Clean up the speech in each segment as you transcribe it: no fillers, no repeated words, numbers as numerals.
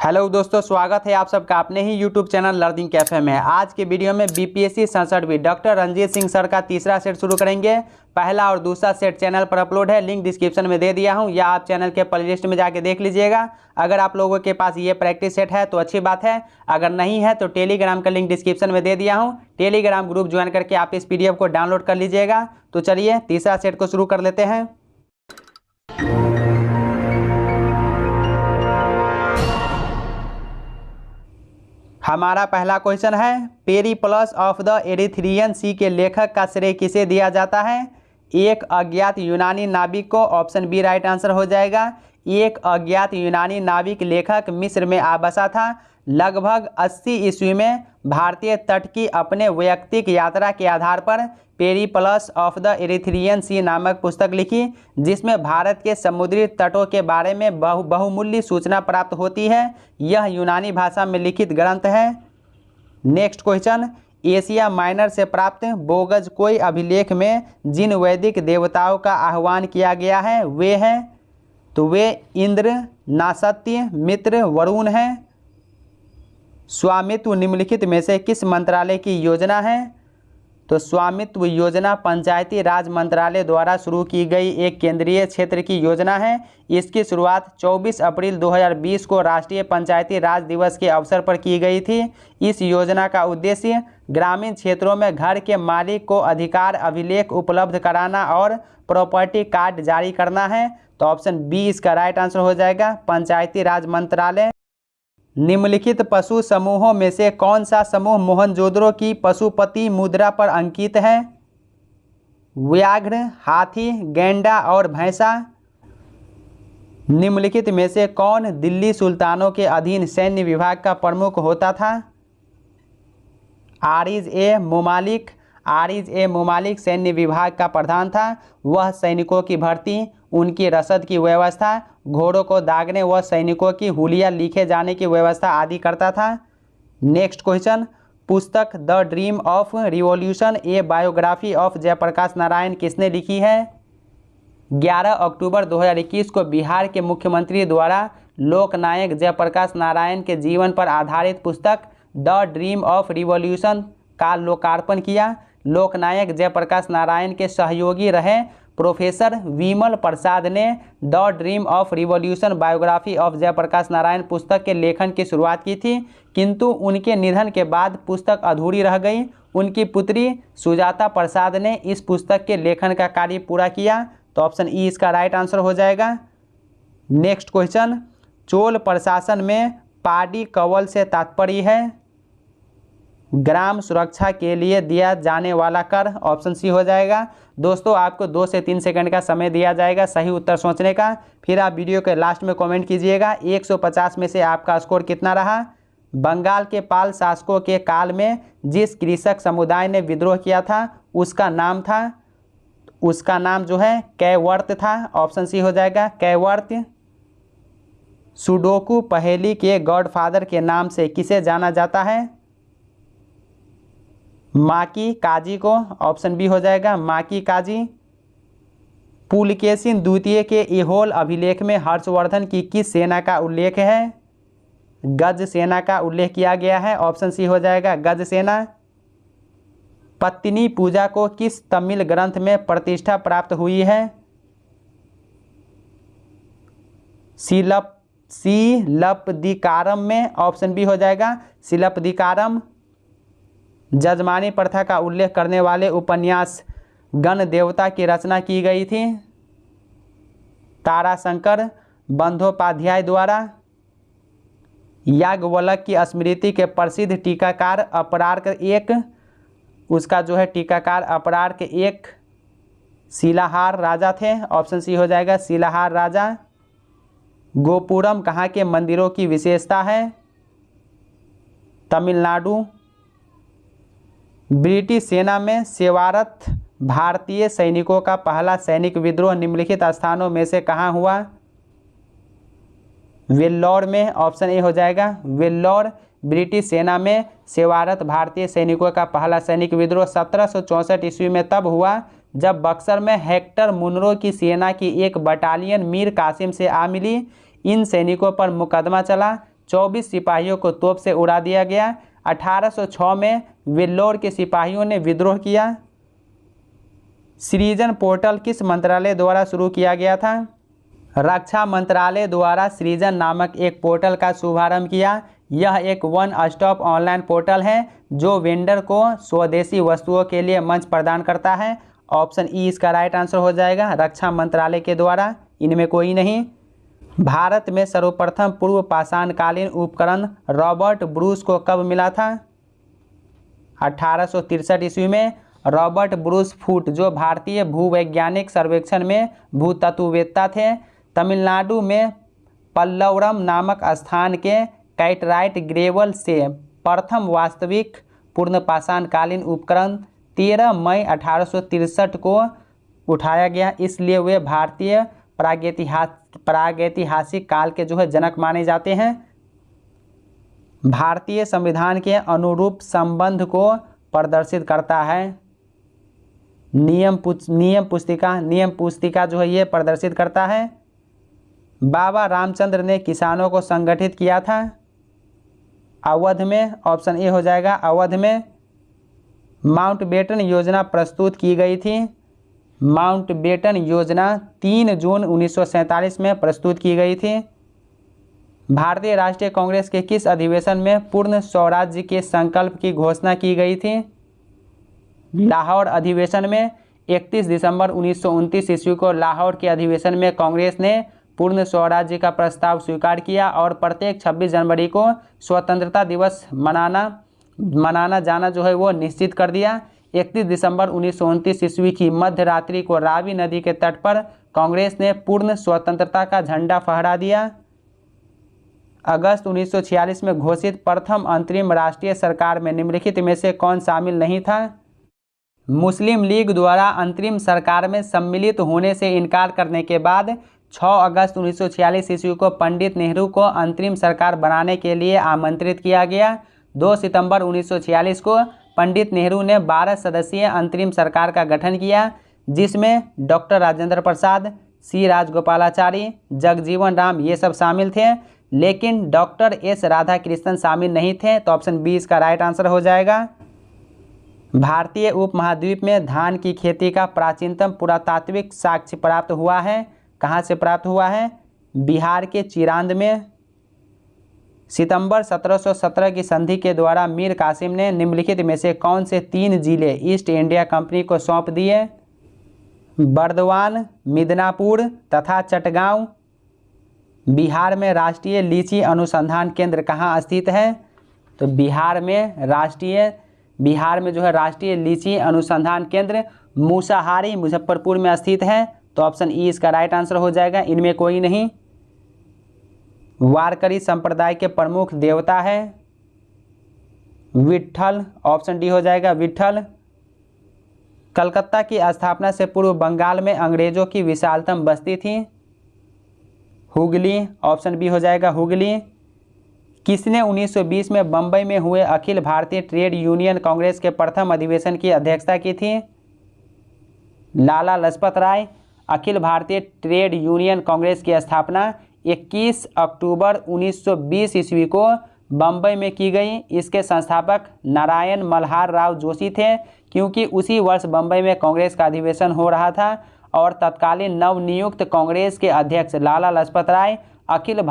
Hello दोस्तों, स्वागत है आप सबका अपने ही यूट्यूब चैनल लर्निंग कैफे में। आज के वीडियो में BPSC 67 doctor Ranjit Singh sir का तीसरा सेट शुरू करेंगे। पहला और दूसरा सेट चैनल पर अपलोड है, लिंक डिस्क्रिप्शन में दे दिया हूं, या आप चैनल के प्लेलिस्ट में जाके देख लीजिएगा। अगर आप लोगों के पास ये प्रैक्टिस सेट है तो अच्छी बात है, अगर नहीं है तो टेलीग्राम का लिंक डिस्क्रिप्शन में दे दिया हूँ। टेलीग्राम ग्रुप ज्वाइन करके आप इस PDF को डाउनलोड कर लीजिएगा। तो चलिए तीसरा सेट को शुरू कर लेते हैं। हमारा पहला क्वेश्चन है, पेरिप्लस ऑफ द एरिथ्रियन सी के लेखक का श्रेय किसे दिया जाता है? एक अज्ञात यूनानी नाविक को, ऑप्शन बी राइट आंसर हो जाएगा। एक अज्ञात यूनानी नाविक लेखक मिस्र में आ बसा था। लगभग 80 ईस्वी में भारतीय तट की अपने वैयक्तिक यात्रा के आधार पर पेरिप्लस ऑफ द एरिथ्रियन सी नामक पुस्तक लिखी, जिसमें भारत के समुद्री तटों के बारे में बहुमूल्य सूचना प्राप्त होती है। यह यूनानी भाषा में लिखित ग्रंथ है। नेक्स्ट क्वेश्चन, एशिया माइनर से प्राप्त बोगज कोई अभिलेख में जिन वैदिक देवताओं का आह्वान किया गया है वे हैं, तो वे इंद्र, नासत्य, मित्र, वरुण हैं। स्वामित्व निम्नलिखित में से किस मंत्रालय की योजना है? तो स्वामित्व योजना पंचायती राज मंत्रालय द्वारा शुरू की गई एक केंद्रीय क्षेत्र की योजना है। इसकी शुरुआत 24 अप्रैल 2020 को राष्ट्रीय पंचायती राज दिवस के अवसर पर की गई थी। इस योजना का उद्देश्य ग्रामीण क्षेत्रों में घर के मालिक को अधिकार अभिलेख उपलब्ध कराना और प्रॉपर्टी कार्ड जारी करना है। तो ऑप्शन बी इसका राइट आंसर हो जाएगा, पंचायती राज मंत्रालय। निम्नलिखित पशु समूहों में से कौन सा समूह मोहनजोदड़ो की पशुपति मुद्रा पर अंकित है? व्याघ्र, हाथी, गैंडा और भैंसा। निम्नलिखित में से कौन दिल्ली सुल्तानों के अधीन सैन्य विभाग का प्रमुख होता था? आरिज ए मुमालिक। आरिज ए मुमालिक सैन्य विभाग का प्रधान था। वह सैनिकों की भर्ती, उनकी रसद की व्यवस्था, घोड़ों को दागने व सैनिकों की हुलिया लिखे जाने की व्यवस्था आदि करता था। नेक्स्ट क्वेश्चन, पुस्तक the dream of revolution a biography of Jayaprakash Narayan किसने लिखी है? 11 अक्टूबर 2021 को बिहार के मुख्यमंत्री द्वारा लोकनायक जयप्रकाश नारायण के जीवन पर आधारित पुस्तक द ड्रीम ऑफ रिवॉल्यूशन का लोकार्पण किया। लोकनायक जयप्रकाश नारायण के सहयोगी रहे प्रोफेसर विमल प्रसाद ने the dream of revolution biography of Jayaprakash Narayan पुस्तक के लेखन की शुरुआत की थी, किंतु उनके निधन के बाद पुस्तक अधूरी रह गई। उनकी पुत्री सुजाता प्रसाद ने इस पुस्तक के लेखन का कार्य पूरा किया। तो ऑप्शन ई इसका राइट आंसर हो जाएगा। नेक्स्ट क्वेश्चन, चोल प्रशासन में पाडी कवल से तात्पर्य है ग्राम सुरक्षा के लिए दिया जाने वाला कर। ऑप्शन सी हो जाएगा। दोस्तों, आपको 2 से 3 सेकंड का समय दिया जाएगा सही उत्तर सोचने का। फिर आप वीडियो के लास्ट में कमेंट कीजिएगा 150 में से आपका स्कोर कितना रहा। बंगाल के पाल शासकों के काल में जिस कृषक समुदाय ने विद्रोह किया था उसका नाम जो है कैवर्त था। ऑप्शन सी हो जाएगा, कैवर्त। सुडोकू पहेली के गॉडफादर के नाम से किसे जाना जाता है? माकी काजी को। ऑप्शन बी हो जाएगा, माकी काजी। पुलकेशिन द्वितीय के ऐहोल अभिलेख में हर्षवर्धन की किस सेना का उल्लेख है? गज सेना का उल्लेख किया गया है। ऑप्शन सी हो जाएगा, गज सेना। पत्नी पूजा को किस तमिल ग्रंथ में प्रतिष्ठा प्राप्त हुई है? सिलप्पदिकारम में। ऑप्शन बी हो जाएगा, सिलप्पदिकारम। जजमानी प्रथा का उल्लेख करने वाले उपन्यास गण देवता की रचना की गई थी ताराशंकर बंदोपाध्याय द्वारा। याज्ञवल्क्य की स्मृति के प्रसिद्ध टीकाकार अपरार्क एक शिलाहार राजा थे। ऑप्शन सी हो जाएगा, शिलाहार राजा। गोपुरम कहाँ के मंदिरों की विशेषता है? तमिलनाडु। ब्रिटिश सेना में सेवारत भारतीय सैनिकों का पहला सैनिक विद्रोह निम्नलिखित स्थानों में से कहाँ हुआ? वेल्लोर में। ऑप्शन ए हो जाएगा, वेल्लोर। ब्रिटिश सेना में सेवारत भारतीय सैनिकों का पहला सैनिक विद्रोह 1764 ईस्वी में तब हुआ जब बक्सर में हेक्टर मुनरो की सेना की एक बटालियन मीर कासिम से आ मिली। इन सैनिकों पर मुकदमा चला। 24 सिपाहियों को तोप से उड़ा दिया गया। 1806 में वेल्लोर के सिपाहियों ने विद्रोह किया। सृजन पोर्टल किस मंत्रालय द्वारा शुरू किया गया था? रक्षा मंत्रालय द्वारा सृजन नामक एक पोर्टल का शुभारंभ किया। यह एक वन स्टॉप ऑनलाइन पोर्टल है जो वेंडर को स्वदेशी वस्तुओं के लिए मंच प्रदान करता है। ऑप्शन ई इसका राइट आंसर हो जाएगा, रक्षा मंत्रालय के द्वारा, इनमें कोई नहीं। भारत में सर्वप्रथम पूर्व पाषाणकालीन उपकरण रॉबर्ट ब्रूस को कब मिला था? 1863 ईस्वी में। रॉबर्ट ब्रूस फूट जो भारतीय भूवैज्ञानिक सर्वेक्षण में भूतत्ववेत्ता थे। तमिलनाडु में पल्लवरम नामक स्थान के कैटराइट ग्रेवल से प्रथम वास्तविक पूर्ण पाषाणकालीन उपकरण 13 मई 1863 को उठाया गया, इसलिए वे भारतीय प्रागैतिहासिक काल के जो है जनक माने जाते हैं। भारतीय संविधान के अनुरूप संबंध को प्रदर्शित करता है। नियम पुस्तिका जो है ये प्रदर्शित करता है। बाबा रामचंद्र ने किसानों को संगठित किया था अवध में। ऑप्शन ए हो जाएगा, अवध में। माउंटबेटन योजना प्रस्तुत की गई थी। माउंटबेटन योजना 3 जून 1947 में प्रस्तुत की गई थी। भारतीय राष्ट्रीय कांग्रेस के किस अधिवेशन में पूर्ण स्वराज्य के संकल्प की घोषणा की गई थी? लाहौर अधिवेशन में। 31 दिसंबर 1929 ईस्वी को लाहौर के अधिवेशन में कांग्रेस ने पूर्ण स्वराज्य का प्रस्ताव स्वीकार किया और प्रत्येक 26 जनवरी को स्वतंत्रता दिवस मनाना जाना जो है वो निश्चित कर दिया। 31 दिसंबर 1929 ईस्वी की मध्य रात्रि को रावी नदी के तट पर कांग्रेस ने पूर्ण स्वतंत्रता का झंडा फहरा दिया। अगस्त 1946 में घोषित प्रथम अंतरिम राष्ट्रीय सरकार में निम्नलिखित में से कौन शामिल नहीं था? मुस्लिम लीग द्वारा अंतरिम सरकार में सम्मिलित होने से इनकार करने के बाद 6 अगस्त 1946 ईस्वी को पंडित नेहरू को अंतरिम सरकार बनाने के लिए आमंत्रित किया गया। 2 सितंबर 1946 को पंडित नेहरू ने 12 सदस्यीय अंतरिम सरकार का गठन किया, जिसमें डॉक्टर राजेंद्र प्रसाद, सी राजगोपालाचारी, जगजीवन राम ये सब शामिल थे, लेकिन डॉक्टर एस राधाकृष्णन शामिल नहीं थे। तो ऑप्शन बी इसका राइट आंसर हो जाएगा। भारतीय उपमहाद्वीप में धान की खेती का प्राचीनतम पुरातात्विक साक्ष्य प्राप्त हुआ है। कहाँ से प्राप्त हुआ है? बिहार के चिरांद में। सितंबर 1717 की संधि के द्वारा मीर कासिम ने निम्नलिखित में से कौन से 3 जिले ईस्ट इंडिया कंपनी को सौंप दिए? बर्दवान, मिदनापुर तथा चटगांव। बिहार में राष्ट्रीय लीची अनुसंधान केंद्र कहाँ स्थित है? तो बिहार में जो है राष्ट्रीय लीची अनुसंधान केंद्र मूसाहारी मुजफ्फरपुर में स्थित है। तो ऑप्शन ई इसका राइट आंसर हो जाएगा, इनमें कोई नहीं। वारकरी संप्रदाय के प्रमुख देवता है विट्ठल। ऑप्शन डी हो जाएगा, विट्ठल। कलकत्ता की स्थापना से पूर्व बंगाल में अंग्रेजों की विशालतम बस्ती थी हुगली। ऑप्शन बी हो जाएगा, हुगली। किसने 1920 में बंबई में हुए अखिल भारतीय ट्रेड यूनियन कांग्रेस के प्रथम अधिवेशन की अध्यक्षता की थी? लाला लाजपत राय। अखिल भारतीय ट्रेड यूनियन कांग्रेस की स्थापना 21 अक्टूबर 1920 ईस्वी को बंबई में की गई। इसके संस्थापक नारायण मल्हार राव जोशी थे, क्योंकि उसी वर्ष बंबई में कांग्रेस का अधिवेशन हो रहा था और तत्कालीन नवनियुक्त कांग्रेस के अध्यक्ष लाला लाजपत राय अखिल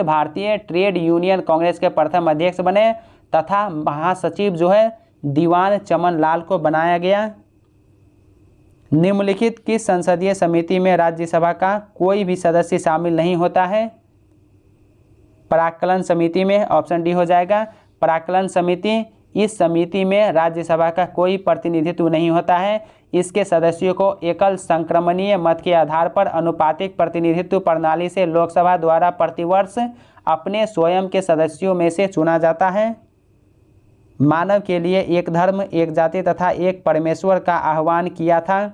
भारतीय ट्रेड यूनियन कांग्रेस के प्रथम अध्यक्ष बने तथा महासचिव जो है दीवान चमन लाल को बनाया गया। निम्नलिखित किस संसदीय समिति में राज्यसभा का कोई भी सदस्य शामिल नहीं होता है? प्राक्कलन समिति में। ऑप्शन डी हो जाएगा, प्राक्कलन समिति। इस समिति में राज्यसभा का कोई प्रतिनिधित्व नहीं होता है। इसके सदस्यों को एकल संक्रमणीय मत के आधार पर अनुपातिक प्रतिनिधित्व प्रणाली से लोकसभा द्वारा प्रतिवर्ष अपने स्वयं के सदस्यों में से चुना जाता है। मानव के लिए एक धर्म, एक जाति तथा एक परमेश्वर का आह्वान किया था।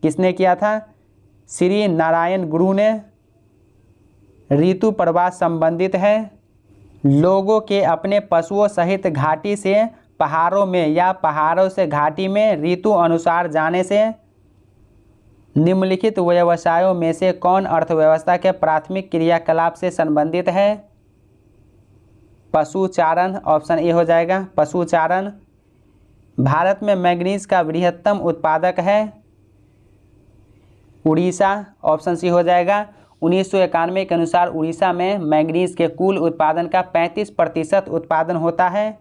किसने किया था? श्री नारायण गुरु ने। ऋतु प्रवाह संबंधित है। लोगों के अपने पशुओं सहित घाटी से पहाड़ों में या पहाड़ों से घाटी में ऋतु अनुसार जाने से। निम्नलिखित व्यवसायों में से कौन अर्थव्यवस्था के प्राथमिक क्रियाकलाप से संबंधित है? पशुचारण, ऑप्शन ए हो जाएगा पशुचारण। भारत में मैंगनीज का बृहत्तम उत्पादक है उड़ीसा, ऑप्शन सी हो जाएगा। 1991 के अनुसार उड़ीसा में मैंगनीज के कुल उत्पादन का 35% उत्पादन होता है।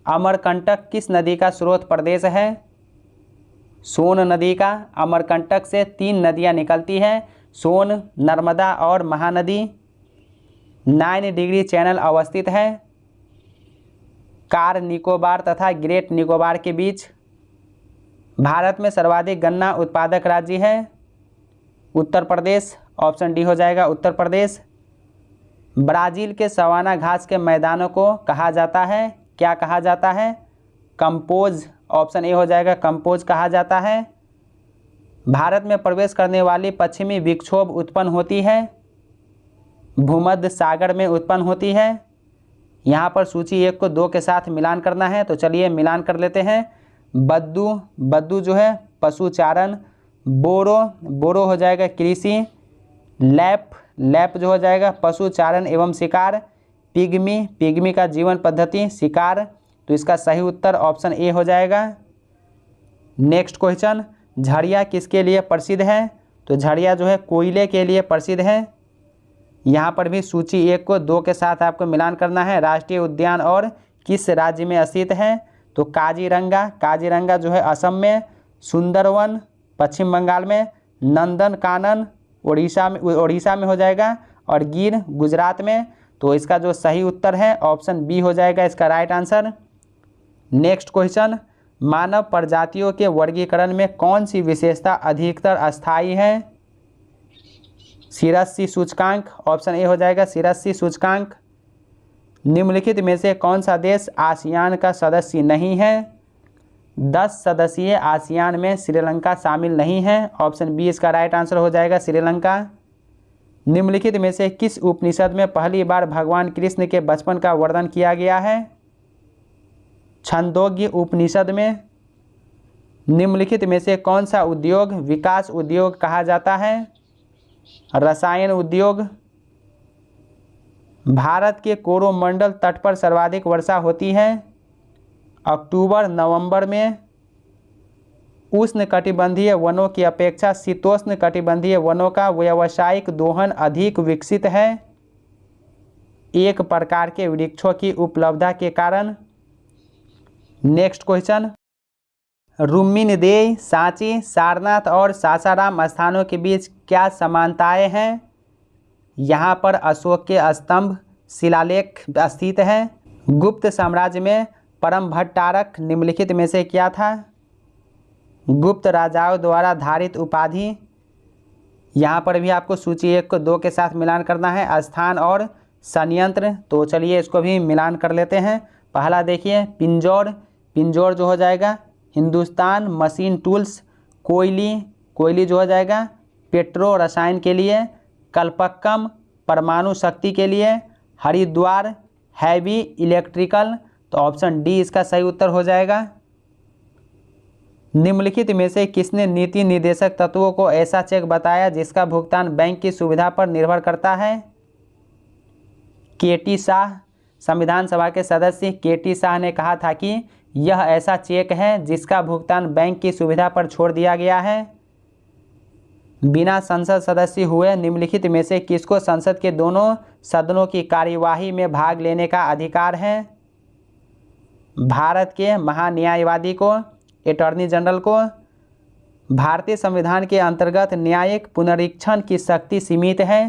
अमरकंटक किस नदी का स्रोत प्रदेश है? सोन नदी का। अमरकंटक से 3 नदियां निकलती हैं, सोन, नर्मदा और महानदी। 9 डिग्री चैनल अवस्थित है कार निकोबार तथा ग्रेट निकोबार के बीच। भारत में सर्वाधिक गन्ना उत्पादक राज्य है उत्तर प्रदेश, ऑप्शन डी हो जाएगा उत्तर प्रदेश। ब्राज़ील के सवाना घास के मैदानों को कहा जाता है, क्या कहा जाता है? कंपोज, ऑप्शन ए हो जाएगा कंपोज कहा जाता है। भारत में प्रवेश करने वाली पश्चिमी विक्षोभ उत्पन्न होती है भूमध्य सागर में उत्पन्न होती है। यहाँ पर सूची 1 को 2 के साथ मिलान करना है, तो चलिए मिलान कर लेते हैं। बद्दू जो है पशुचारण, बोरो हो जाएगा कृषि, लैप जो हो जाएगा पशुचारण एवं शिकार, पिग्मी का जीवन पद्धति शिकार, तो इसका सही उत्तर ऑप्शन ए हो जाएगा। नेक्स्ट क्वेश्चन, झड़िया किसके लिए प्रसिद्ध है? तो झड़िया जो है कोयले के लिए प्रसिद्ध है। यहाँ पर भी सूची 1 को 2 के साथ आपको मिलान करना है। राष्ट्रीय उद्यान और किस राज्य में स्थित है? तो काजीरंगा जो है असम में, सुंदरवन पश्चिम बंगाल में, नंदनकानन उड़ीसा में हो जाएगा और गिर गुजरात में। तो इसका जो सही उत्तर है ऑप्शन बी हो जाएगा इसका राइट आंसर। नेक्स्ट क्वेश्चन, मानव प्रजातियों के वर्गीकरण में कौन सी विशेषता अधिकतर अस्थायी है? शिरस्सी सूचकांक, ऑप्शन ए हो जाएगा शिरस्सी सूचकांक। निम्नलिखित में से कौन सा देश आसियान का सदस्य नहीं है? 10 सदस्यीय आसियान में श्रीलंका शामिल नहीं है, ऑप्शन बी इसका राइट आंसर हो जाएगा श्रीलंका। निम्नलिखित में से किस उपनिषद में पहली बार भगवान कृष्ण के बचपन का वर्णन किया गया है? छंदोग्य उपनिषद में। निम्नलिखित में से कौन सा उद्योग विकास उद्योग कहा जाता है? रसायन उद्योग। भारत के कोरोमंडल तट पर सर्वाधिक वर्षा होती है अक्टूबर नवंबर में। उष्णकटिबंधीय वनों की अपेक्षा शीतोष्ण कटिबंधीय वनों का व्यावसायिक दोहन अधिक विकसित है एक प्रकार के वृक्षों की उपलब्धता के कारण। नेक्स्ट क्वेश्चन, रुक्मिणीदेवी, सांची, सारनाथ और सासाराम स्थानों के बीच क्या समानताएं हैं? यहाँ पर अशोक के स्तंभ शिलालेख स्थित है। गुप्त साम्राज्य में परमभट्टारक निम्नलिखित में से क्या था? गुप्त राजाओं द्वारा धारित उपाधि। यहाँ पर भी आपको सूची 1 को 2 के साथ मिलान करना है, स्थान और संयंत्र। तो चलिए इसको भी मिलान कर लेते हैं। पहला देखिए पिंजौर जो हो जाएगा हिंदुस्तान मशीन टूल्स, कोयली जो हो जाएगा पेट्रो रसायन के लिए, कलपक्कम परमाणु शक्ति के लिए, हरिद्वार हैवी इलेक्ट्रिकल। तो ऑप्शन डी इसका सही उत्तर हो जाएगा। निम्नलिखित में से किसने नीति निर्देशक तत्वों को ऐसा चेक बताया जिसका भुगतान बैंक की सुविधा पर निर्भर करता है? के.टी. शाह, संविधान सभा के सदस्य के.टी. शाह ने कहा था कि यह ऐसा चेक है जिसका भुगतान बैंक की सुविधा पर छोड़ दिया गया है। बिना संसद सदस्य हुए निम्नलिखित में से किसको संसद के दोनों सदनों की कार्यवाही में भाग लेने का अधिकार है? भारत के महान्यायवादी को, अटॉर्नी जनरल को। भारतीय संविधान के अंतर्गत न्यायिक पुनरीक्षण की शक्ति सीमित है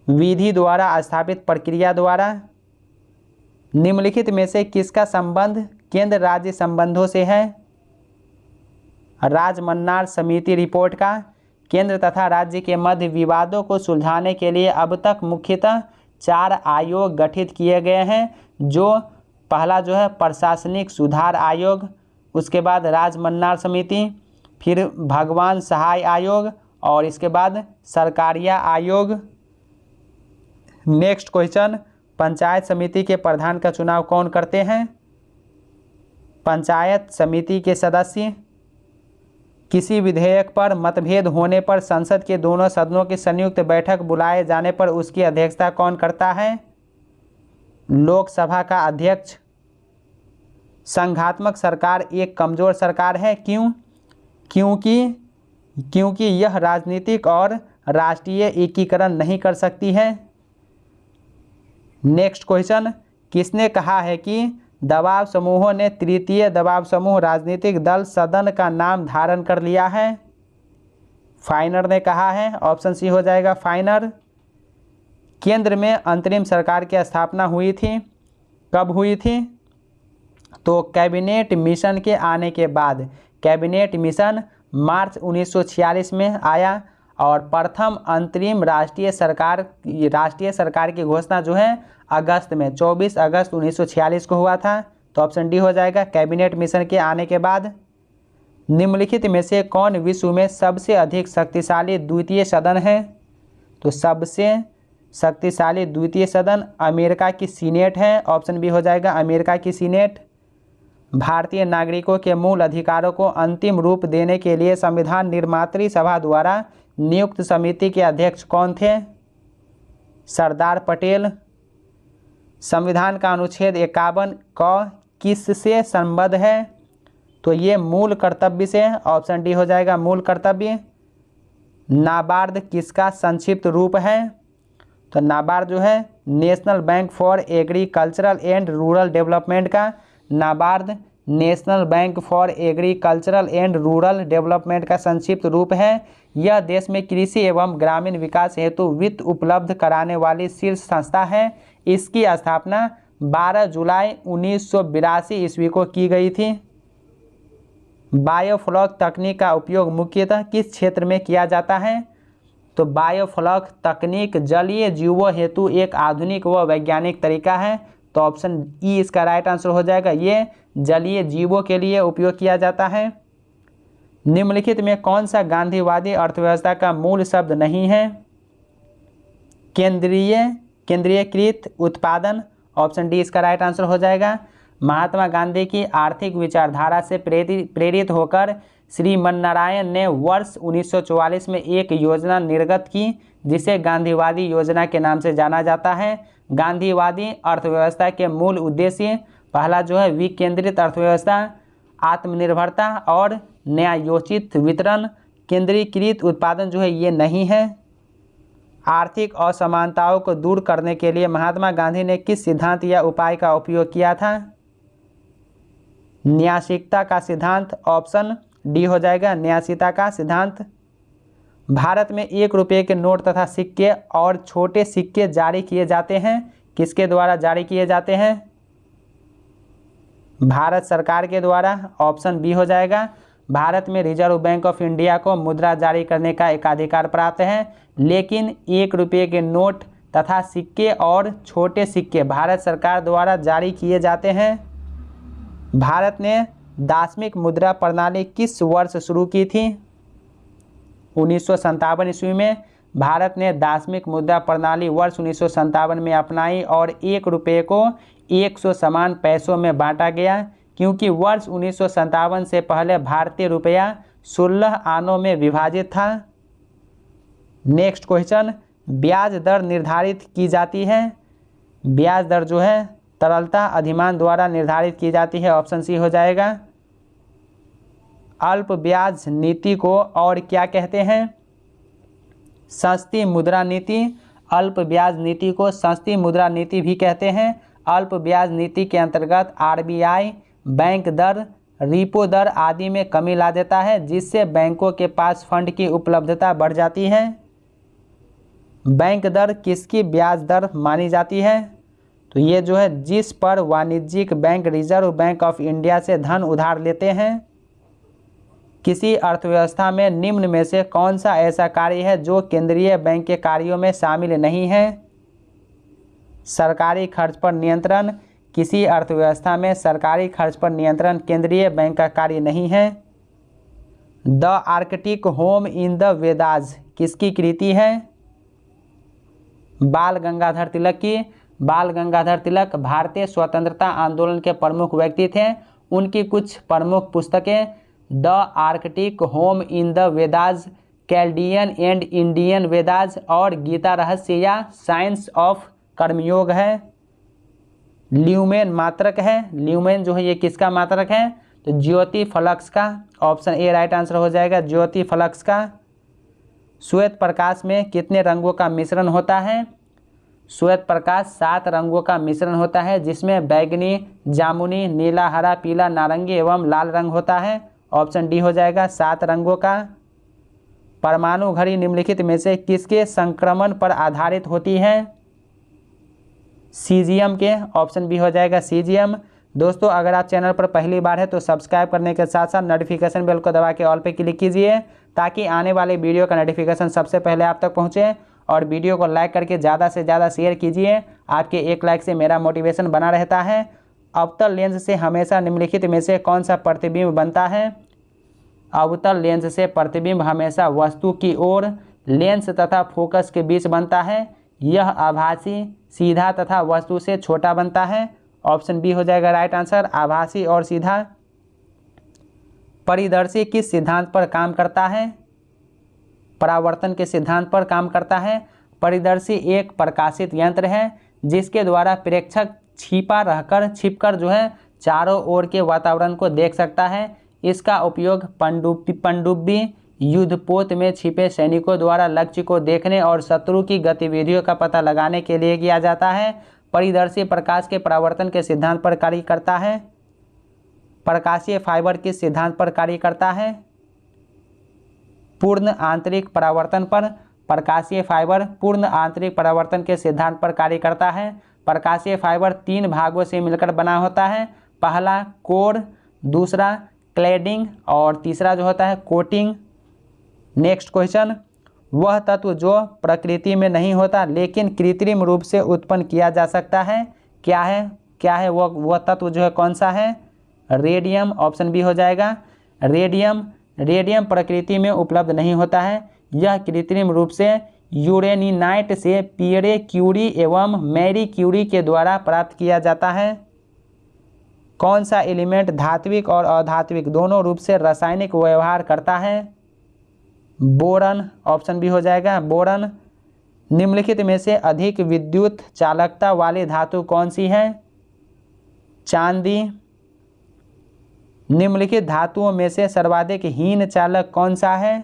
विधि द्वारा स्थापित प्रक्रिया द्वारा। निम्नलिखित में से किसका संबंध केंद्र राज्य संबंधों से है? राजमन्नार समिति रिपोर्ट का। केंद्र तथा राज्य के मध्य विवादों को सुलझाने के लिए अब तक मुख्यतः 4 आयोग गठित किए गए हैं, जो पहला जो है प्रशासनिक सुधार आयोग, उसके बाद राजमन्नार समिति, फिर भगवान सहाय आयोग और इसके बाद सरकारिया आयोग। नेक्स्ट क्वेश्चन, पंचायत समिति के प्रधान का चुनाव कौन करते हैं? पंचायत समिति के सदस्य। किसी विधेयक पर मतभेद होने पर संसद के दोनों सदनों की संयुक्त बैठक बुलाए जाने पर उसकी अध्यक्षता कौन करता है? लोकसभा का अध्यक्ष। संघात्मक सरकार एक कमज़ोर सरकार है, क्यों? क्योंकि यह राजनीतिक और राष्ट्रीय एकीकरण नहीं कर सकती है। नेक्स्ट क्वेश्चन, किसने कहा है कि दबाव समूहों ने तृतीय दबाव समूह राजनीतिक दल सदन का नाम धारण कर लिया है? फाइनर ने कहा है, ऑप्शन सी हो जाएगा फाइनर। केंद्र में अंतरिम सरकार की स्थापना हुई थी, कब हुई थी? तो कैबिनेट मिशन के आने के बाद। कैबिनेट मिशन मार्च 1946 में आया और प्रथम अंतरिम राष्ट्रीय सरकार की घोषणा जो है अगस्त में 24 अगस्त 1946 को हुआ था। तो ऑप्शन डी हो जाएगा कैबिनेट मिशन के आने के बाद। निम्नलिखित में से कौन विश्व में सबसे अधिक शक्तिशाली द्वितीय सदन है? तो सबसे शक्तिशाली द्वितीय सदन अमेरिका की सीनेट है, ऑप्शन बी हो जाएगा अमेरिका की सीनेट। भारतीय नागरिकों के मूल अधिकारों को अंतिम रूप देने के लिए संविधान निर्मात्री सभा द्वारा नियुक्त समिति के अध्यक्ष कौन थे? सरदार पटेल। संविधान का अनुच्छेद 51 क किससे संबद्ध है? तो ये मूल कर्तव्य से, ऑप्शन डी हो जाएगा मूल कर्तव्य। नाबार्ड किसका संक्षिप्त रूप है? तो नाबार्ड जो है National Bank for Agricultural and Rural Development का, NABARD National Bank for Agricultural and Rural Development का संक्षिप्त रूप है। यह देश में कृषि एवं ग्रामीण विकास हेतु वित्त उपलब्ध कराने वाली शीर्ष संस्था है। इसकी स्थापना 12 जुलाई 1982 ईस्वी को की गई थी। बायोफ्लॉक तकनीक का उपयोग मुख्यतः किस क्षेत्र में किया जाता है? तो बायोफ्लॉक तकनीक जलीय जीवों हेतु एक आधुनिक व वैज्ञानिक तरीका है। तो ऑप्शन ई इसका राइट आंसर हो जाएगा, ये जलीय जीवों के लिए उपयोग किया जाता है। निम्नलिखित में कौन सा गांधीवादी अर्थव्यवस्था का मूल शब्द नहीं है? केंद्रीयकृत उत्पादन, ऑप्शन डी इसका राइट आंसर हो जाएगा। महात्मा गांधी की आर्थिक विचारधारा से प्रेरित होकर श्रीमन्नारायण ने वर्ष 1944 में एक योजना निर्गत की जिसे गांधीवादी योजना के नाम से जाना जाता है। गांधीवादी अर्थव्यवस्था के मूल उद्देश्य पहला जो है विकेंद्रित अर्थव्यवस्था, आत्मनिर्भरता और न्यायोचित वितरण। केंद्रीकृत उत्पादन जो है ये नहीं है। आर्थिक असमानताओं को दूर करने के लिए महात्मा गांधी ने किस सिद्धांत या उपाय का उपयोग किया था? न्यासिकता का सिद्धांत, ऑप्शन डी हो जाएगा न्यासिता का सिद्धांत। भारत में 1 रुपये के नोट तथा सिक्के और छोटे सिक्के जारी किए जाते हैं, किसके द्वारा जारी किए जाते हैं? भारत सरकार के द्वारा, ऑप्शन बी हो जाएगा। भारत में रिजर्व बैंक ऑफ इंडिया को मुद्रा जारी करने का एकाधिकार प्राप्त है, लेकिन 1 रुपये के नोट तथा सिक्के और छोटे सिक्के भारत सरकार द्वारा जारी किए जाते हैं। भारत ने दासमिक मुद्रा प्रणाली किस वर्ष शुरू की थी? 1957 ईस्वी में भारत ने दासमिक मुद्रा प्रणाली वर्ष 1957 में अपनाई और 1 रुपये को 100 समान पैसों में बांटा गया, क्योंकि वर्ष 1957 से पहले भारतीय रुपया 16 आनों में विभाजित था। नेक्स्ट क्वेश्चन, ब्याज दर निर्धारित की जाती है। ब्याज दर जो है तरलता अधिमान द्वारा निर्धारित की जाती है, ऑप्शन सी हो जाएगा। अल्प ब्याज नीति को और क्या कहते हैं? सस्ती मुद्रा नीति। अल्प ब्याज नीति को सस्ती मुद्रा नीति भी कहते हैं। अल्प ब्याज नीति के अंतर्गत आरबीआई बैंक दर, रिपो दर आदि में कमी ला देता है, जिससे बैंकों के पास फंड की उपलब्धता बढ़ जाती है। बैंक दर किसकी ब्याज दर मानी जाती है? तो ये जो है जिस पर वाणिज्यिक bank reserve bank of India से धन उधार लेते हैं। किसी अर्थव्यवस्था में निम्न में से कौन सा ऐसा कार्य है जो केंद्रीय बैंक के कार्यों में शामिल नहीं है? सरकारी खर्च पर नियंत्रण। किसी अर्थव्यवस्था में सरकारी खर्च पर नियंत्रण केंद्रीय बैंक का कार्य नहीं है। The Arctic home in the Vedas किसकी कृति है? बाल गंगाधर तिलक की। बाल गंगाधर तिलक भारतीय स्वतंत्रता आंदोलन के प्रमुख व्यक्ति थे। उनकी कुछ प्रमुख पुस्तकें the Arctic home in the Vedas, Chaldean and Indian Vedas और गीता रहस्य या साइंस ऑफ कर्मयोग है। ल्यूमेन मात्रक है। ल्यूमेन जो है ये किसका मात्रक है? तो ज्योति फ्लक्स का। ऑप्शन ए राइट आंसर हो जाएगा, ज्योति फ्लक्स का। श्वेत प्रकाश में कितने रंगों का मिश्रण होता है? श्वेत प्रकाश 7 रंगों का मिश्रण होता है, जिसमें बैगनी, जामुनी, नीला, हरा, पीला, नारंगी एवं लाल रंग होता है। ऑप्शन डी हो जाएगा 7 रंगों का। परमाणु घड़ी निम्नलिखित में से किसके संक्रमण पर आधारित होती है? सीजियम के। ऑप्शन बी हो जाएगा सीजियम। दोस्तों अगर आप चैनल पर पहली बार है तो सब्सक्राइब करने के साथ साथ नोटिफिकेशन बेल को दबा के ऑल पे क्लिक कीजिए, ताकि आने वाले वीडियो का नोटिफिकेशन सबसे पहले आप तक पहुंचे। और वीडियो को लाइक करके ज़्यादा से ज़्यादा शेयर कीजिए। आपके एक लाइक से मेरा मोटिवेशन बना रहता है। अवतल लेंस से हमेशा निम्नलिखित में से कौन सा प्रतिबिंब बनता है? अवतल लेंस से प्रतिबिंब हमेशा वस्तु की ओर लेंस तथा फोकस के बीच बनता है। यह आभासी, सीधा तथा वस्तु से छोटा बनता है। ऑप्शन बी हो जाएगा राइट आंसर, आभासी और सीधा। परिदर्शी किस सिद्धांत पर काम करता है? परावर्तन के सिद्धांत पर काम करता है। परिदर्शी एक प्रकाशित यंत्र है जिसके द्वारा प्रेक्षक छिपकर जो है चारों ओर के वातावरण को देख सकता है। इसका उपयोग पनडुब्बी युद्धपोत में छिपे सैनिकों द्वारा लक्ष्य को देखने और शत्रु की गतिविधियों का पता लगाने के लिए किया जाता है। परिदर्शी प्रकाश के परावर्तन के सिद्धांत पर कार्य करता है। प्रकाशीय फाइबर किस सिद्धांत पर कार्य करता है? पूर्ण आंतरिक परावर्तन पर। प्रकाशीय फाइबर पूर्ण आंतरिक परावर्तन के सिद्धांत पर कार्य करता है। प्रकाशीय फाइबर 3 भागों से मिलकर बना होता है। पहला कोर, दूसरा क्लैडिंग और तीसरा जो होता है कोटिंग। नेक्स्ट क्वेश्चन, वह तत्व जो प्रकृति में नहीं होता लेकिन कृत्रिम रूप से उत्पन्न किया जा सकता है, क्या है वह तत्व जो है कौन सा है? रेडियम। ऑप्शन बी हो जाएगा रेडियम प्रकृति में उपलब्ध नहीं होता है। यह कृत्रिम रूप से यूरेनिनाइट से पियरे क्यूरी एवं मैरी क्यूरी के द्वारा प्राप्त किया जाता है। कौन सा एलिमेंट धात्विक और अधात्विक दोनों रूप से रासायनिक व्यवहार करता है? बोरन। ऑप्शन बी हो जाएगा बोरन। निम्नलिखित में से अधिक विद्युत चालकता वाली धातु कौन सी है? चांदी। निम्नलिखित धातुओं में से सर्वाधिक हीन चालक कौन सा है?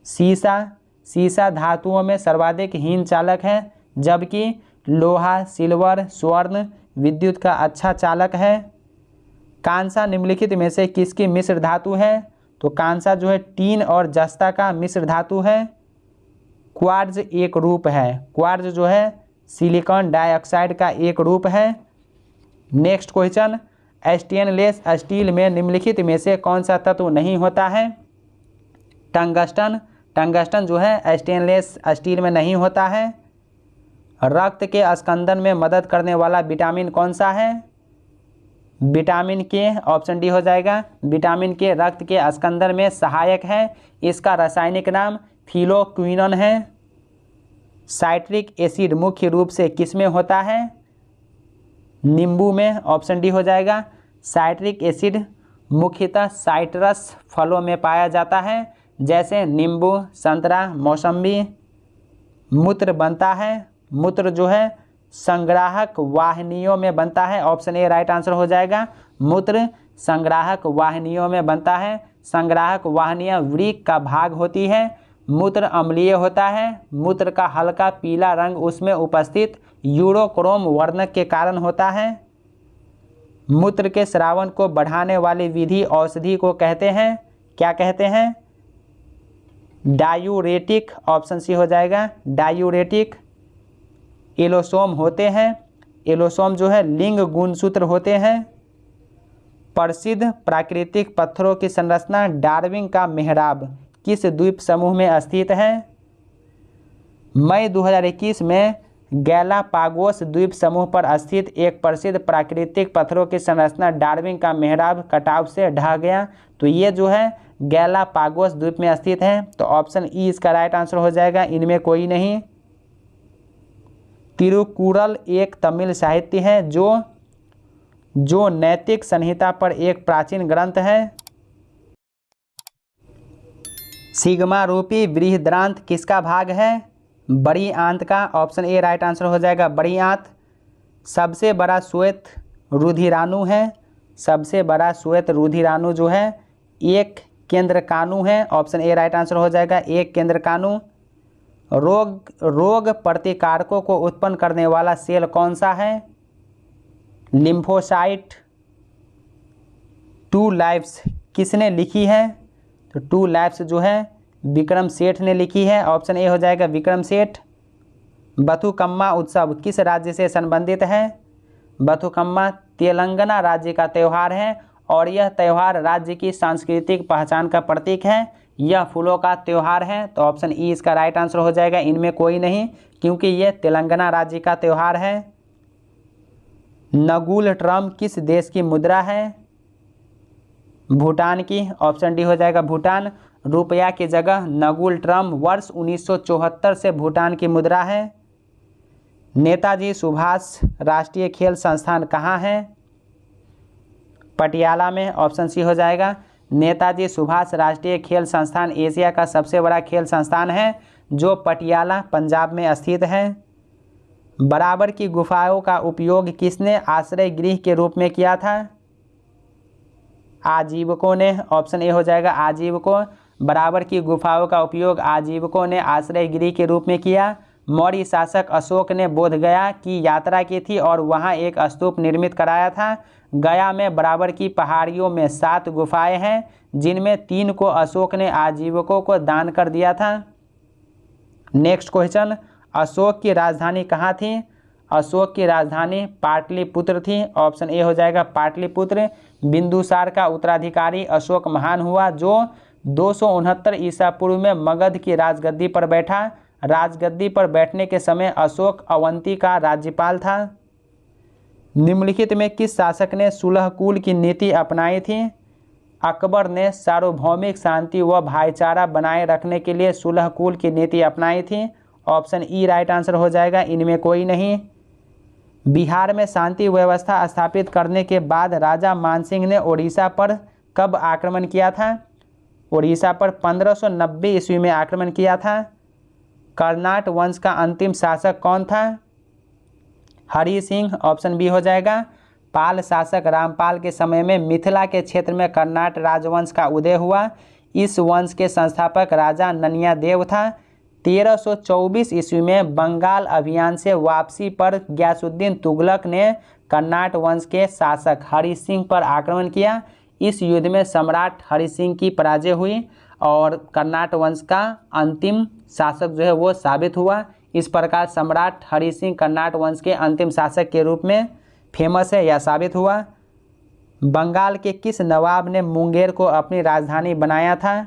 सीसा धातुओं में सर्वाधिक हीन चालक है, जबकि लोहा, सिल्वर, स्वर्ण विद्युत का अच्छा चालक है। कांसा निम्नलिखित में से किसकी मिश्र धातु है? तो कांसा जो है टीन और जस्ता का मिश्र धातु है। क्वार्ट्ज एक रूप है। क्वार्ट्ज जो है सिलिकॉन डाइऑक्साइड का एक रूप है। नेक्स्ट क्वेश्चन, स्टेनलेस स्टील में निम्नलिखित में से कौन सा तत्व नहीं होता है? टंगस्टन जो है स्टेनलेस स्टील में नहीं होता है। रक्त के स्कंदन में मदद करने वाला विटामिन कौन सा है? विटामिन के। ऑप्शन डी हो जाएगा विटामिन के रक्त के स्कंदन में सहायक है। इसका रासायनिक नाम थियोक्विनोन है। साइट्रिक एसिड मुख्य रूप से किसमें होता है? नींबू में। ऑप्शन डी हो जाएगा साइट्रिक एसिड मुख्यतः साइट्रस फलों में पाया जाता है, जैसे नींबू, संतरा, मौसम्बी। मूत्र बनता है। मूत्र जो है संग्राहक वाहिनियों में बनता है। ऑप्शन ए राइट आंसर हो जाएगा मूत्र संग्राहक वाहिनियों में बनता है। संग्राहक वाहिनियाँ वृक्क का भाग होती है। मूत्र अम्लीय होता है। मूत्र का हल्का पीला रंग उसमें उपस्थित यूरोक्रोम वर्णक के कारण होता है। मूत्र के स्रावन को बढ़ाने वाली विधि औषधि को कहते हैं, क्या कहते हैं? डायूरेटिक। ऑप्शन सी हो जाएगा डायूरेटिक। एलोसोम होते हैं। एलोसोम जो है लिंग गुणसूत्र होते हैं। प्रसिद्ध प्राकृतिक पत्थरों की संरचना डार्विन का मेहराब किस द्वीप समूह में स्थित है? मई 2021 में गैलापागोस द्वीप समूह पर स्थित एक प्रसिद्ध प्राकृतिक पत्थरों की संरचना डार्विन का मेहराब कटाव से ढह गया। तो ये जो है गैलापागोस द्वीप में स्थित है। तो ऑप्शन ई इसका राइट आंसर हो जाएगा, इनमें कोई नहीं। तिरुकुरल एक तमिल साहित्य है जो नैतिक संहिता पर एक प्राचीन ग्रंथ है। सिग्मा रूपी बृहदान्त्र किसका भाग है? बड़ी आंत का। ऑप्शन ए राइट आंसर हो जाएगा बड़ी आंत। सबसे बड़ा श्वेत रुधिराणु है, सबसे बड़ा श्वेत रुधिराणु जो है एक केंद्रकाणु है। ऑप्शन ए राइट आंसर हो जाएगा, एक केंद्रकाणु। रोग प्रतिकारकों को उत्पन्न करने वाला सेल कौन सा है? लिम्फोसाइट। टू लाइफ्स किसने लिखी है? तो टू लाइफ्स जो है विक्रम सेठ ने लिखी है। ऑप्शन ए हो जाएगा विक्रम सेठ। बथुकम्मा उत्सव किस राज्य से संबंधित है? बथुकम्मा तेलंगाना राज्य का त्यौहार है और यह त्यौहार राज्य की सांस्कृतिक पहचान का प्रतीक है। यह फूलों का त्यौहार है। तो ऑप्शन ई इसका राइट आंसर हो जाएगा, इनमें कोई नहीं, क्योंकि यह तेलंगाना राज्य का त्यौहार है। नगुल ट्रम किस देश की मुद्रा है? भूटान की। ऑप्शन डी हो जाएगा भूटान। रुपया की जगह नगुल ट्रम वर्ष 1974 से भूटान की मुद्रा है। नेताजी सुभाष राष्ट्रीय खेल संस्थान कहाँ है? पटियाला में। ऑप्शन सी हो जाएगा। नेताजी सुभाष राष्ट्रीय खेल संस्थान एशिया का सबसे बड़ा खेल संस्थान है जो पटियाला पंजाब में स्थित है। बराबर की गुफाओं का उपयोग किसने आश्रय गृह के रूप में किया था? आजीवकों ने। ऑप्शन ए हो जाएगा आजीवकों। बराबर की गुफाओं का उपयोग आजीवकों ने आश्रय गृह के रूप में किया। मौर्य शासक अशोक ने बोधगया की यात्रा की थी और वहां एक स्तूप निर्मित कराया था। गया में बराबर की पहाड़ियों में 7 गुफाएं हैं जिनमें 3 को अशोक ने आजीवकों को दान कर दिया था। नेक्स्ट क्वेश्चन, अशोक की राजधानी कहाँ थी? अशोक की राजधानी पाटलिपुत्र थी। ऑप्शन ए हो जाएगा पाटलिपुत्र। बिंदुसार का उत्तराधिकारी अशोक महान हुआ जो 269 ईसा पूर्व में मगध की राजगद्दी पर बैठा। राजगद्दी पर बैठने के समय अशोक अवंती का राज्यपाल था। निम्नलिखित में किस शासक ने सुलहकुल की नीति अपनाई थी? अकबर ने सार्वभौमिक शांति व भाईचारा बनाए रखने के लिए सुलहकुल की नीति अपनाई थी। ऑप्शन ई राइट आंसर हो जाएगा, इनमें कोई नहीं। बिहार में शांति व्यवस्था स्थापित करने के बाद राजा मानसिंह ने ओडिशा पर कब आक्रमण किया था? ओडिशा पर 1590 ईस्वी में आक्रमण किया था। कर्नाट वंश का अंतिम शासक कौन था? हरि सिंह। ऑप्शन बी हो जाएगा। पाल शासक रामपाल के समय में मिथिला के क्षेत्र में कर्नाट राजवंश का उदय हुआ। इस वंश के संस्थापक राजा ननियादेव था। 1324 ईस्वी में बंगाल अभियान से वापसी पर गयासुद्दीन तुगलक ने कर्नाट वंश के शासक हरि सिंह पर आक्रमण किया। इस युद्ध में सम्राट हरि सिंह की पराजय हुई और कर्नाट वंश का अंतिम शासक जो है वो साबित हुआ। इस प्रकार सम्राट हरि सिंह कर्नाट वंश के अंतिम शासक के रूप में फेमस है या साबित हुआ। बंगाल के किस नवाब ने मुंगेर को अपनी राजधानी बनाया था?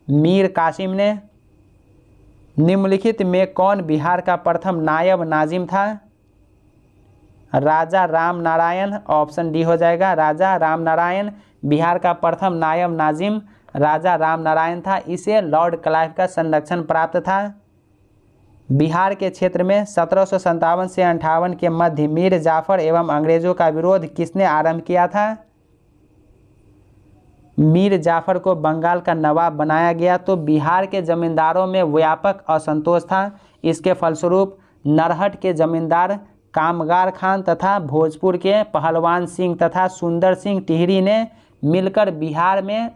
मीर कासिम ने। निम्नलिखित में कौन बिहार का प्रथम नायब नाजिम था? राजा राम नारायण। ऑप्शन डी हो जाएगा, राजा राम नारायण। बिहार का प्रथम नायब नाजिम राजा राम नारायण था। इसे लॉर्ड क्लाइव का संरक्षण प्राप्त था। बिहार के क्षेत्र में 1757 से 58 के मध्य मीर जाफर एवं अंग्रेजों का विरोध किसने आरंभ किया था? मीर जाफर को बंगाल का नवाब बनाया गया तो बिहार के जमींदारों में व्यापक असंतोष था। इसके फलस्वरूप नरहट के जमींदार कामगार खान तथा भोजपुर के पहलवान सिंह तथा सुंदर सिंह टिहरी ने मिलकर बिहार में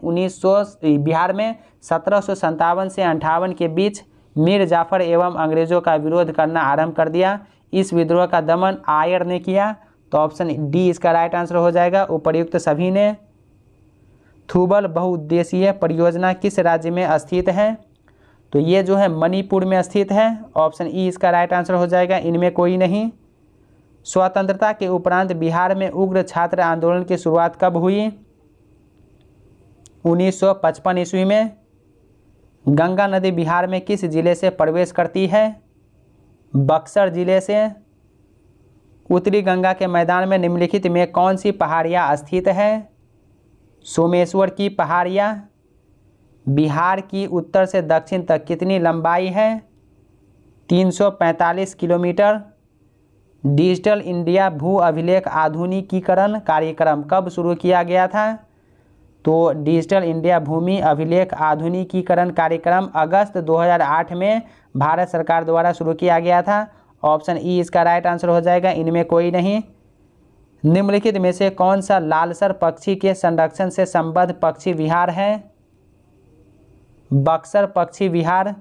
1757 से 58 के बीच मीर जाफर एवं अंग्रेजों का विरोध करना आरंभ कर दिया। इस विद्रोह का दमन आयर ने किया। तो ऑप्शन डी इसका राइट आंसर हो जाएगा, उपर्युक्त सभी ने। थूबल बहुउद्देशीय परियोजना किस राज्य में स्थित है? तो ये जो है मणिपुर में स्थित है। ऑप्शन ई इसका राइट आंसर हो जाएगा, इनमें कोई नहीं। स्वतंत्रता के उपरांत बिहार में उग्र छात्र आंदोलन की शुरुआत कब हुई? 1955 ईस्वी में। गंगा नदी बिहार में किस जिले से प्रवेश करती है? बक्सर जिले से। उत्तरी गंगा के मैदान में निम्नलिखित में कौन सी पहाड़ियाँ स्थित है? सोमेश्वर की पहाड़ियाँ। बिहार की उत्तर से दक्षिण तक कितनी लंबाई है? 345 किलोमीटर। डिजिटल इंडिया भू अभिलेख आधुनिकीकरण कार्यक्रम कब शुरू किया गया था? तो डिजिटल इंडिया भूमि अभिलेख आधुनिकीकरण कार्यक्रम अगस्त 2008 में भारत सरकार द्वारा शुरू किया गया था ऑप्शन ई इसका राइट आंसर हो जाएगा, इनमें कोई नहीं। निम्नलिखित में से कौन सा लालसर पक्षी के संरक्षण से संबद्ध पक्षी विहार है? बक्सर पक्षी विहार।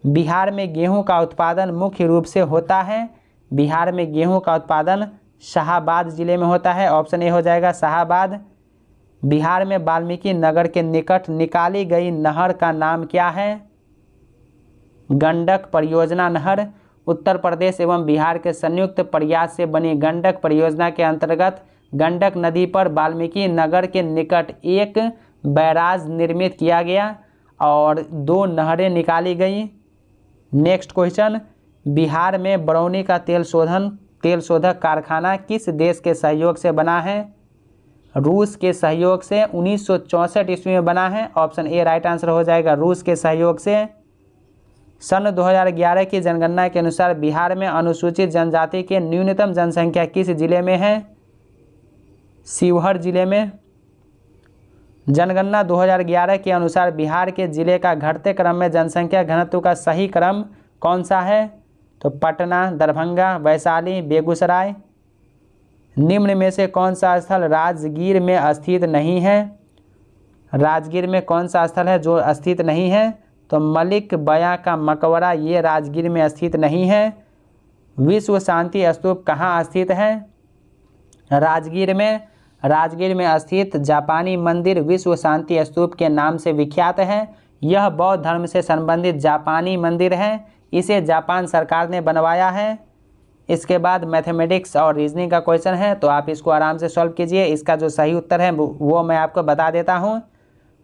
बिहार में गेहूं का उत्पादन मुख्य रूप से होता है। बिहार में गेहूं का उत्पादन शाहाबाद जिले में होता है, ऑप्शन ए हो जाएगा शाहाबाद। बिहार में वाल्मीकि नगर के निकट निकाली गई नहर का नाम क्या है? गंडक परियोजना नहर। उत्तर प्रदेश एवं बिहार के संयुक्त प्रयास से बनी गंडक परियोजना के अंतर्गत गंडक नदी पर वाल्मीकि नगर के निकट एक बैराज निर्मित किया गया और 2 नहरें निकाली गई। नेक्स्ट क्वेश्चन, बिहार में बरौनी का तेल शोधक कारखाना किस देश के सहयोग से बना है? रूस के सहयोग से 1964 ईस्वी में बना है, ऑप्शन ए राइट आंसर हो जाएगा, रूस के सहयोग से। सन 2011 की जनगणना के अनुसार बिहार में अनुसूचित जनजाति के न्यूनतम जनसंख्या किस जिले में है? शिवहर जिले में। जनगणना 2011 के अनुसार बिहार के जिले का घटते क्रम में जनसंख्या घनत्व का सही क्रम कौन सा है? तो पटना, दरभंगा, वैशाली, बेगूसराय। निम्न में से कौन सा स्थल राजगीर में स्थित नहीं है? राजगीर में कौन सा स्थल है जो स्थित नहीं है? तो मलिक बया का मकबरा ये राजगीर में स्थित नहीं है। विश्व शांति स्तूप कहाँ स्थित है? राजगीर में। राजगीर में स्थित जापानी मंदिर विश्व शांति स्तूप के नाम से विख्यात है। यह बौद्ध धर्म से संबंधित जापानी मंदिर है। इसे जापान सरकार ने बनवाया है। इसके बाद मैथमेटिक्स और रीजनिंग का क्वेश्चन है, तो आप इसको आराम से सॉल्व कीजिए। इसका जो सही उत्तर है वो मैं आपको बता देता हूँ।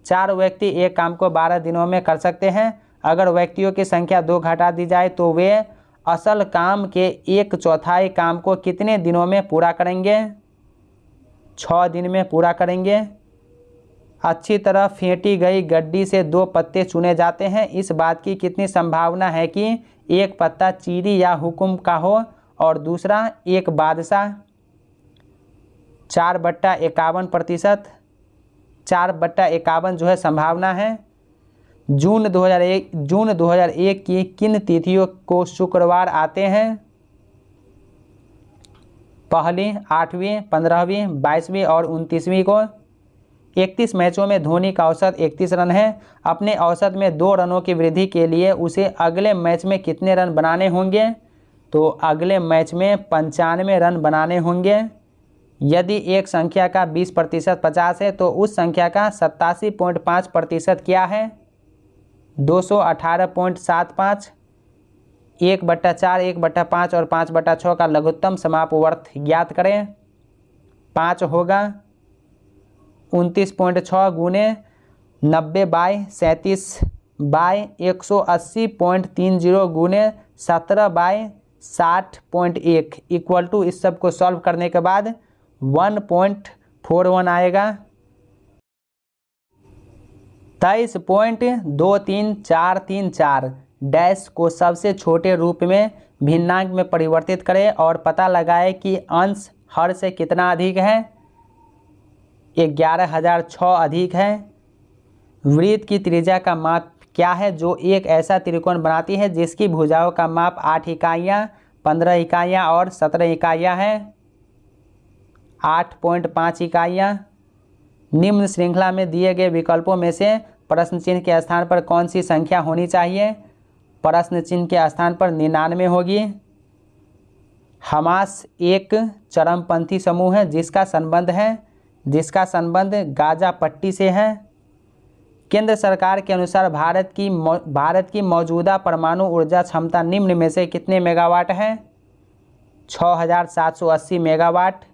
4 व्यक्ति एक काम को 12 दिनों में कर सकते हैं। अगर व्यक्तियों की संख्या 2 घटा दी जाए तो वे असल काम के 1/4 काम को कितने दिनों में पूरा करेंगे? 6 दिन में पूरा करेंगे। अच्छी तरह फेंटी गई गड्डी से 2 पत्ते चुने जाते हैं। इस बात की कितनी संभावना है कि एक पत्ता चीरी या हुकुम का हो और दूसरा एक बादशाह? 4/51%। 4/51 जो है संभावना है। जून 2001 की किन तिथियों को शुक्रवार आते हैं? पहली, 8वीं, 15वीं, 22वीं और 29वीं को। 31 मैचों में धोनी का औसत 31 रन है। अपने औसत में 2 रनों की वृद्धि के लिए उसे अगले मैच में कितने रन बनाने होंगे? तो अगले मैच में 95 रन बनाने होंगे। यदि एक संख्या का 20% 50 है तो उस संख्या का 87.5% क्या है? 218.75। 1/4, 1/5 और 5/6 का लघुत्तम समापवर्त ज्ञात करें। 5 होगा। 29.6 गुने 90/37/180.30 गुने 17/60.1 इक्वल टू, इस सब को सॉल्व करने के बाद 1.41 आएगा। 23.23434 डैश को सबसे छोटे रूप में भिन्नांक में परिवर्तित करें और पता लगाएं कि अंश हर से कितना अधिक है? 11,006 अधिक है। वृत्त की त्रिज्या का माप क्या है जो एक ऐसा त्रिकोण बनाती है जिसकी भुजाओं का माप 8 इकाइयाँ, 15 इकाइयाँ और 17 इकाइयाँ हैं? 8.5 इकाइयाँ। निम्न श्रृंखला में दिए गए विकल्पों में से प्रश्न चिन्ह के स्थान पर कौन सी संख्या होनी चाहिए? प्रश्न चिन्ह के स्थान पर 99 होगी। हमास एक चरमपंथी समूह है जिसका संबंध गाजा पट्टी से है। केंद्र सरकार के अनुसार भारत की मौजूदा परमाणु ऊर्जा क्षमता निम्न में से कितने मेगावाट है? 6,780 मेगावाट।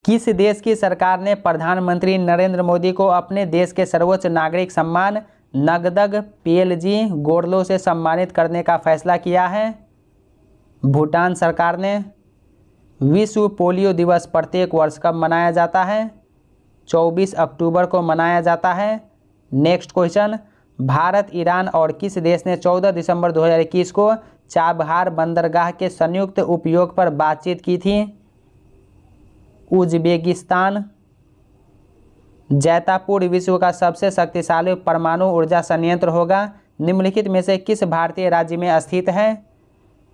किस देश की सरकार ने प्रधानमंत्री नरेंद्र मोदी को अपने देश के सर्वोच्च नागरिक सम्मान नगदग पेलजी गोरलो से सम्मानित करने का फैसला किया है? भूटान सरकार ने। विश्व पोलियो दिवस प्रत्येक वर्ष कब मनाया जाता है? 24 अक्टूबर को मनाया जाता है। नेक्स्ट क्वेश्चन, भारत, ईरान और किस देश ने 14 दिसंबर 2021 को चाबहार बंदरगाह के संयुक्त उपयोग पर बातचीत की थी? उज्बेकिस्तान। जैतापुर विश्व का सबसे शक्तिशाली परमाणु ऊर्जा संयंत्र होगा। निम्नलिखित में से किस भारतीय राज्य में स्थित है?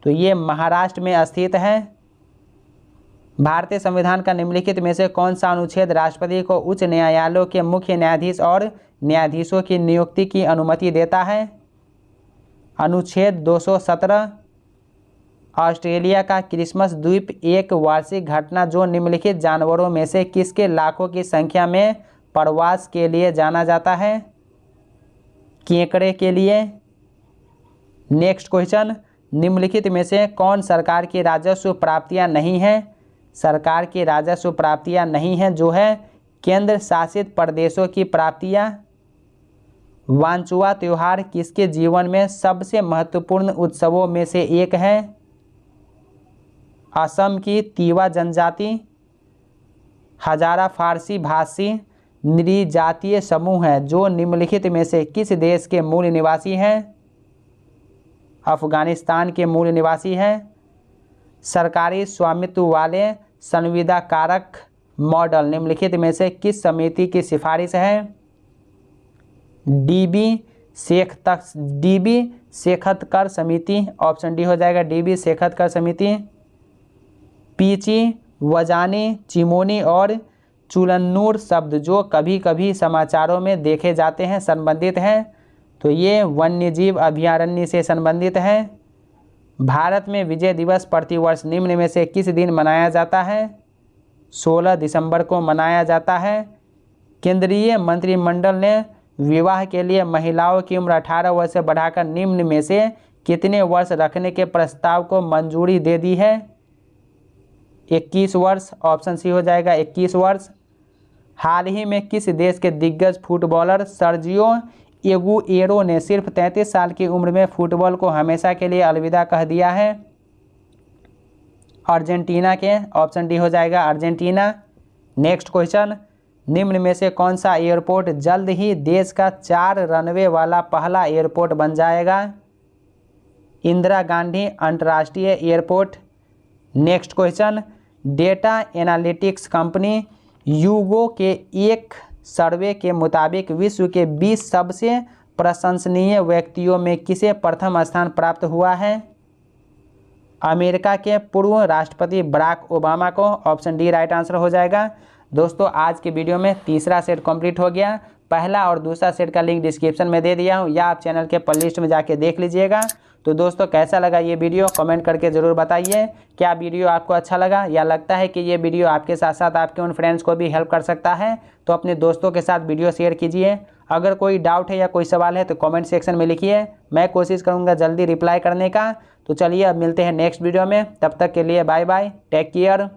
तो ये महाराष्ट्र में स्थित है। भारतीय संविधान का निम्नलिखित में से कौन सा अनुच्छेद राष्ट्रपति को उच्च न्यायालयों के मुख्य न्यायाधीश और न्यायाधीशों की नियुक्ति की अनुमति देता है? अनुच्छेद 217। ऑस्ट्रेलिया का क्रिसमस द्वीप एक वार्षिक घटना जो निम्नलिखित जानवरों में से किसके लाखों की संख्या में प्रवास के लिए जाना जाता है? केकड़े के लिए। नेक्स्ट क्वेश्चन, निम्नलिखित में से कौन सरकार की राजस्व प्राप्तियां नहीं है? सरकार की राजस्व प्राप्तियां नहीं है जो है केंद्र शासित प्रदेशों की प्राप्तियां। वांचुआ त्यौहार किसके जीवन में सबसे महत्वपूर्ण उत्सवों में से एक है? असम की तीवा जनजाति। हजारा फारसी भाषी नृजातीय समूह है जो निम्नलिखित में से किस देश के मूल निवासी हैं? अफगानिस्तान के मूल निवासी हैं। सरकारी स्वामित्व वाले संविदा कारक मॉडल निम्नलिखित में से किस समिति की सिफारिश है? डीबी शेखतकर समिति। ऑप्शन डी हो जाएगा, डीबी शेखतकर समिति। पीची, वजानी, चिमोनी और चुलन्नूर शब्द जो कभी कभी समाचारों में देखे जाते हैं संबंधित हैं? तो ये वन्यजीव अभयारण्य से संबंधित है। भारत में विजय दिवस प्रतिवर्ष निम्न में से किस दिन मनाया जाता है? 16 दिसंबर को मनाया जाता है। केंद्रीय मंत्रिमंडल ने विवाह के लिए महिलाओं की उम्र 18 वर्ष से बढ़ाकर निम्न में से कितने वर्ष रखने के प्रस्ताव को मंजूरी दे दी है? 21 वर्ष। ऑप्शन सी हो जाएगा, 21 वर्ष। हाल ही में किस देश के दिग्गज फुटबॉलर सर्जियो एगुएरो ने सिर्फ 33 साल की उम्र में फुटबॉल को हमेशा के लिए अलविदा कह दिया है? अर्जेंटीना के। ऑप्शन डी हो जाएगा, अर्जेंटीना। नेक्स्ट क्वेश्चन, निम्न में से कौन सा एयरपोर्ट जल्द ही देश का 4 रनवे वाला पहला एयरपोर्ट बन जाएगा? इंदिरा गांधी अंतर्राष्ट्रीय airport. Next question, data analytics company YouGov के एक सर्वे के मुताबिक विश्व के 20 सबसे प्रशंसनीय व्यक्तियों में किसे प्रथम स्थान प्राप्त हुआ है? अमेरिका के पूर्व राष्ट्रपति बराक ओबामा को। ऑप्शन डी राइट आंसर हो जाएगा। दोस्तों आज के वीडियो में तीसरा सेट कंप्लीट हो गया। पहला और दूसरा सेट का लिंक डिस्क्रिप्शन में दे दिया हूँ या आप चैनल के प्लेलिस्ट में जाके देख लीजिएगा। तो दोस्तों कैसा लगा ये वीडियो कमेंट करके ज़रूर बताइए। क्या वीडियो आपको अच्छा लगा या लगता है कि ये वीडियो आपके साथ साथ आपके उन फ्रेंड्स को भी हेल्प कर सकता है तो अपने दोस्तों के साथ वीडियो शेयर कीजिए। अगर कोई डाउट है या कोई सवाल है तो कमेंट सेक्शन में लिखिए, मैं कोशिश करूँगा जल्दी रिप्लाई करने का। तो चलिए अब मिलते हैं नेक्स्ट वीडियो में, तब तक के लिए बाय बाय, टेक केयर।